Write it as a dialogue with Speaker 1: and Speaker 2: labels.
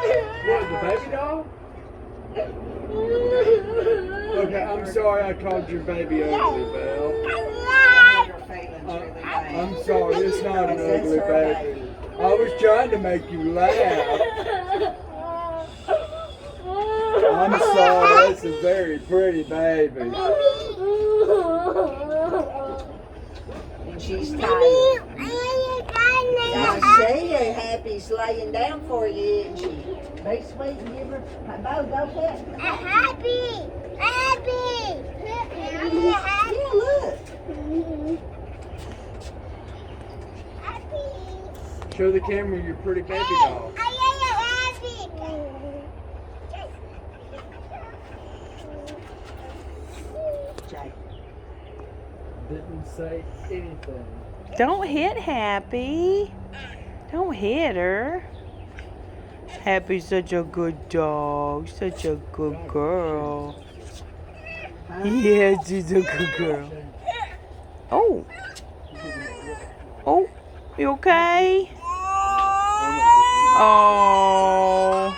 Speaker 1: What, the baby doll? Okay, I'm sorry I called your baby ugly, Belle. I'm sorry, it's not an ugly baby. I was trying to make you laugh. I'm sorry, it's a very pretty baby.
Speaker 2: And she's tired. I see her. Happy's laying down for you, isn't she? Be sweet and give her a bow. Go pet.
Speaker 3: Happy.
Speaker 2: Yeah, look.
Speaker 1: Show the camera your pretty baby doll.
Speaker 2: Jake.
Speaker 1: Didn't say anything.
Speaker 4: Don't hit Happy. Don't hit her. Happy's such a good dog. Such a good girl. Yeah, she's a good girl. Oh. Oh, you okay? Oh.